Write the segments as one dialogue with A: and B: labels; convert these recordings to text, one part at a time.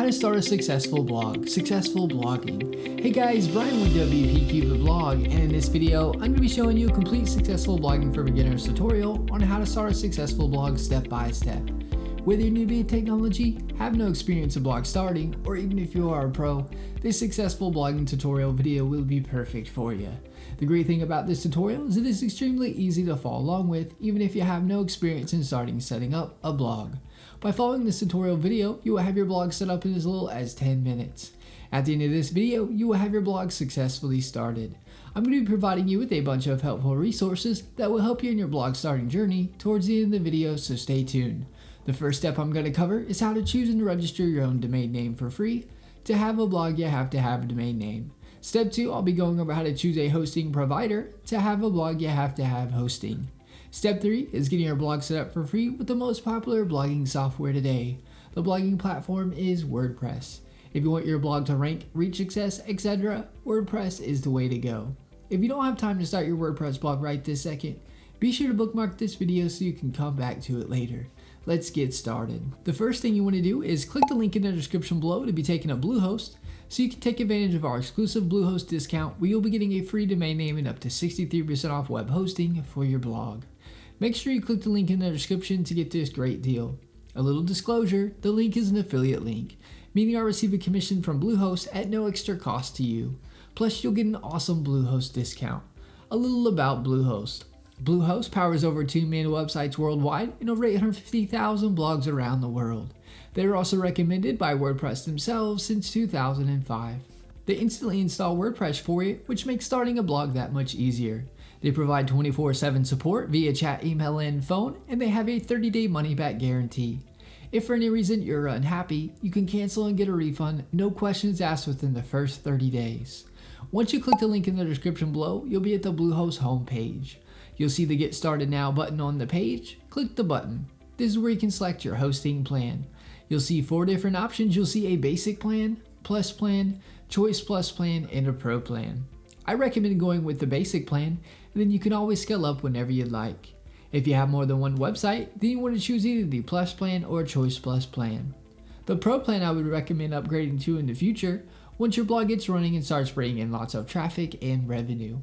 A: to start a successful blog, successful blogging. Hey guys, Brian with WP Cupid Blog, and in this video, I'm going to be showing you a complete successful blogging for beginners tutorial on how to start a successful blog step by step. Whether you're new to technology, have no experience in blog starting, or even if you are a pro, this successful blogging tutorial video will be perfect for you. The great thing about this tutorial is it is extremely easy to follow along with, even if you have no experience in setting up a blog. By following this tutorial video, you will have your blog set up in as little as 10 minutes. At the end of this video, you will have your blog successfully started. I'm going to be providing you with a bunch of helpful resources that will help you in your blog starting journey towards the end of the video, so stay tuned. The first step I'm going to cover is how to choose and register your own domain name for free. To have a blog, you have to have a domain name. Step 2, I'll be going over how to choose a hosting provider. To have a blog, you have to have hosting. Step 3 is getting your blog set up for free with the most popular blogging software today. The blogging platform is WordPress. If you want your blog to rank, reach success, etc., WordPress is the way to go. If you don't have time to start your WordPress blog right this second, be sure to bookmark this video so you can come back to it later. Let's get started. The first thing you want to do is click the link in the description below to be taken to Bluehost so you can take advantage of our exclusive Bluehost discount where you'll be getting a free domain name and up to 63% off web hosting for your blog. Make sure you click the link in the description to get this great deal. A little disclosure, the link is an affiliate link, meaning I receive a commission from Bluehost at no extra cost to you. Plus you'll get an awesome Bluehost discount. A little about Bluehost. Bluehost powers over 2 million websites worldwide and over 850,000 blogs around the world. They are also recommended by WordPress themselves since 2005. They instantly install WordPress for you, which makes starting a blog that much easier. They provide 24/7 support via chat, email, and phone, and they have a 30-day money-back guarantee. If for any reason you're unhappy, you can cancel and get a refund, no questions asked within the first 30 days. Once you click the link in the description below, you'll be at the Bluehost homepage. You'll see the Get Started Now button on the page. Click the button. This is where you can select your hosting plan. You'll see 4 different options. You'll see a basic plan, plus plan, choice plus plan, and a pro plan. I recommend going with the basic plan, and then you can always scale up whenever you'd like. If you have more than one website, then you want to choose either the plus plan or choice plus plan. The pro plan I would recommend upgrading to in the future once your blog gets running and starts bringing in lots of traffic and revenue.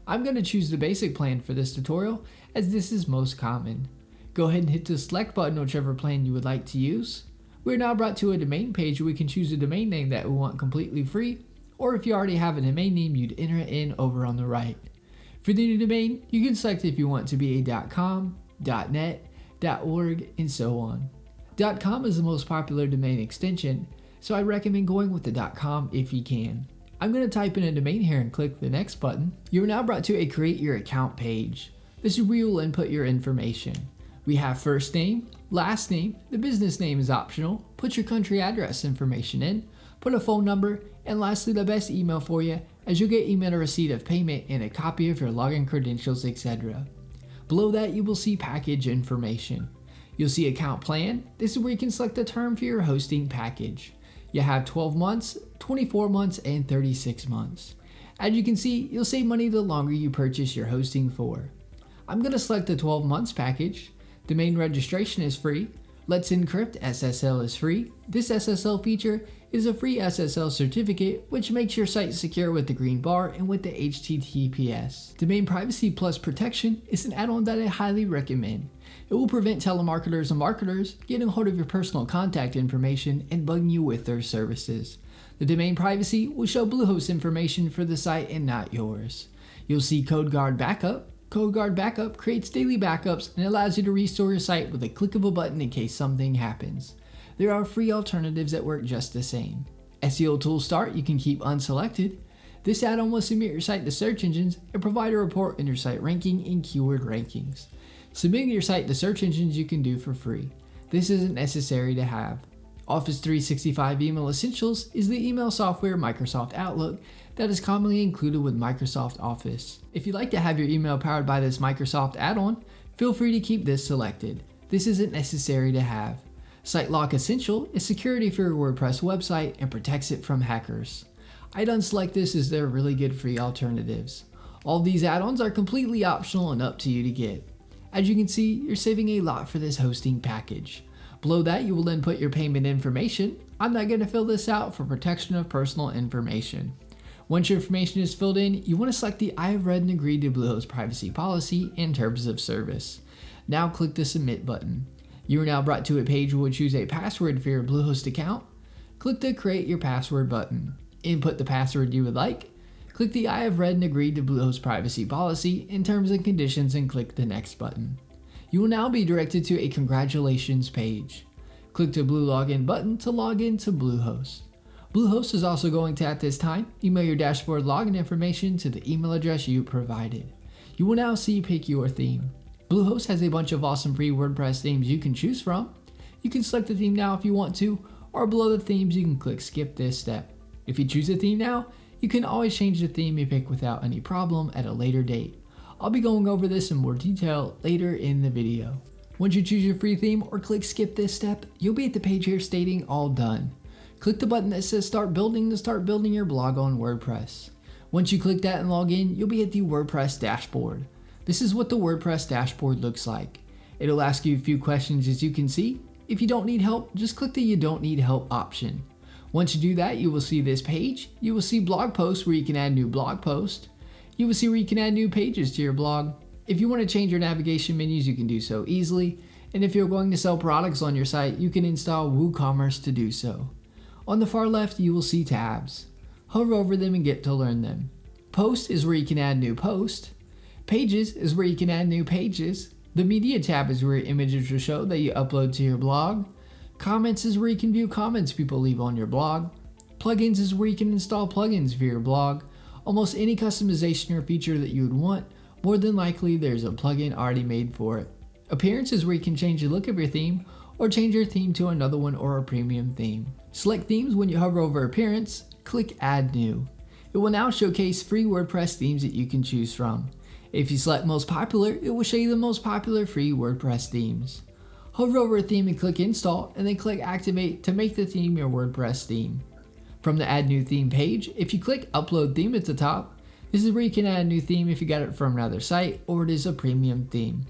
A: I'm going to choose the basic plan for this tutorial as this is most common. Go ahead and hit the select button whichever plan you would like to use. We're now brought to a domain page where we can choose a domain name that we want completely free, or if you already have a domain name, you'd enter it in over on the right. For the new domain, you can select if you want to be a .com, .net, .org, and so on. .com is the most popular domain extension, so I recommend going with the .com if you can. I'm going to type in a domain here and click the next button. You are now brought to a Create Your Account page. This is where you will input your information. We have first name, last name, the business name is optional, put your country address information in, put a phone number, and lastly the best email for you, as you'll get email a receipt of payment and a copy of your login credentials, etc. Below that you will see package information. You'll see account plan. This is where you can select the term for your hosting package. You have 12 months, 24 months, and 36 months. As you can see, you'll save money the longer you purchase your hosting for. I'm going to select the 12 months package. Domain registration is free. Let's Encrypt SSL is free. This SSL feature is a free SSL certificate which makes your site secure with the green bar and with the HTTPS. Domain Privacy Plus Protection is an add-on that I highly recommend. It will prevent telemarketers and marketers getting a hold of your personal contact information and bugging you with their services. The domain privacy will show Bluehost information for the site and not yours. You'll see CodeGuard Backup. CodeGuard Backup creates daily backups and allows you to restore your site with a click of a button in case something happens. There are free alternatives that work just the same. SEO Tool Start you can keep unselected. This add-on will submit your site to search engines and provide a report on your site ranking and keyword rankings. Submitting your site to search engines you can do for free. This isn't necessary to have. Office 365 Email Essentials is the email software Microsoft Outlook that is commonly included with Microsoft Office. If you'd like to have your email powered by this Microsoft add-on, feel free to keep this selected. This isn't necessary to have. SiteLock Essential is security for your WordPress website and protects it from hackers. I'd unselect this as they're really good free alternatives. All these add-ons are completely optional and up to you to get. As you can see, you're saving a lot for this hosting package. Below that, you will then put your payment information. I'm not going to fill this out for protection of personal information. Once your information is filled in, you want to select the I have read and agreed to Bluehost privacy policy and terms of service. Now click the submit button. You are now brought to a page where you will choose a password for your Bluehost account. Click the create your password button. Input the password you would like. Click the I have read and agreed to Bluehost privacy policy and terms and conditions and click the next button. You will now be directed to a congratulations page. Click the blue login button to log in to Bluehost. Bluehost is also going to, at this time, email your dashboard login information to the email address you provided. You will now see pick your theme. Bluehost has a bunch of awesome free WordPress themes you can choose from. You can select the theme now if you want to, or below the themes you can click skip this step. If you choose a theme now, you can always change the theme you pick without any problem at a later date. I'll be going over this in more detail later in the video. Once you choose your free theme or click skip this step, you'll be at the page here stating all done. Click the button that says start building to start building your blog on WordPress. Once you click that and log in, you'll be at the WordPress dashboard. This is what the WordPress dashboard looks like. It'll ask you a few questions as you can see. If you don't need help, just click the you don't need help option. Once you do that, you will see this page. You will see blog posts where you can add new blog posts. You will see where you can add new pages to your blog. If you want to change your navigation menus, you can do so easily. And if you're going to sell products on your site, you can install WooCommerce to do so. On the far left, you will see tabs. Hover over them and get to learn them. Post is where you can add new posts. Pages is where you can add new pages. The Media tab is where your images will show that you upload to your blog. Comments is where you can view comments people leave on your blog. Plugins is where you can install plugins for your blog. Almost any customization or feature that you would want, more than likely there's a plugin already made for it. Appearance is where you can change the look of your theme or change your theme to another one or a premium theme. Select themes when you hover over appearance, click add new. It will now showcase free WordPress themes that you can choose from. If you select most popular, it will show you the most popular free WordPress themes. Hover over a theme and click install and then click activate to make the theme your WordPress theme. From the add new theme page, if you click upload theme at the top, this is where you can add a new theme if you got it from another site or it is a premium theme.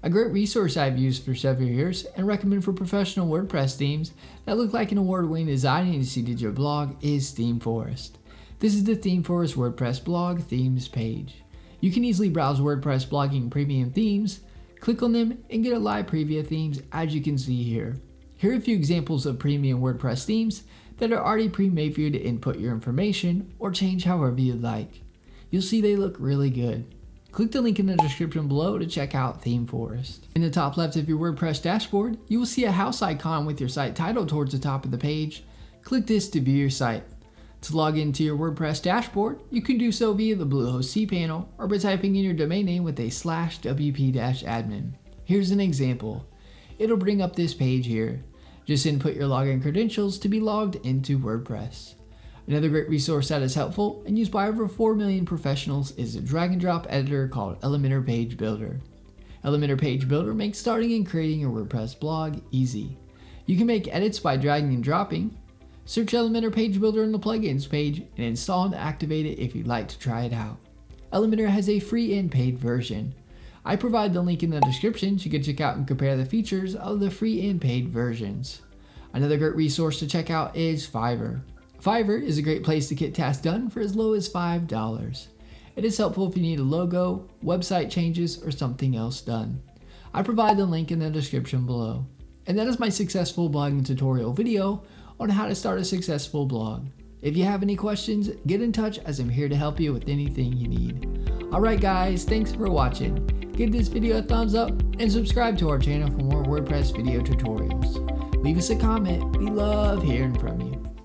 A: A great resource I've used for several years and recommend for professional WordPress themes that look like an award-winning design agency did your blog is ThemeForest. This is the ThemeForest WordPress blog themes page. You can easily browse WordPress blogging premium themes, click on them, and get a live preview of themes as you can see here. Here are a few examples of premium WordPress themes that are already pre-made for you to input your information or change however you'd like. You'll see they look really good. Click the link in the description below to check out ThemeForest. In the top left of your WordPress dashboard, you will see a house icon with your site title towards the top of the page. Click this to view your site. To log into your WordPress dashboard, you can do so via the Bluehost cPanel or by typing in your domain name with a /wp-admin. Here's an example. It'll bring up this page here. Just input your login credentials to be logged into WordPress. Another great resource that is helpful and used by over 4 million professionals is a drag and drop editor called Elementor Page Builder. Elementor Page Builder makes starting and creating your WordPress blog easy. You can make edits by dragging and dropping. Search Elementor Page Builder in the plugins page and install and activate it if you'd like to try it out. Elementor has a free and paid version. I provide the link in the description so you can check out and compare the features of the free and paid versions. Another great resource to check out is Fiverr. Fiverr is a great place to get tasks done for as low as $5. It is helpful if you need a logo, website changes, or something else done. I provide the link in the description below. And that is my successful blogging tutorial video on how to start a successful blog. If you have any questions, get in touch as I'm here to help you with anything you need. Alright guys, thanks for watching. Give this video a thumbs up and subscribe to our channel for more WordPress video tutorials. Leave us a comment, we love hearing from you.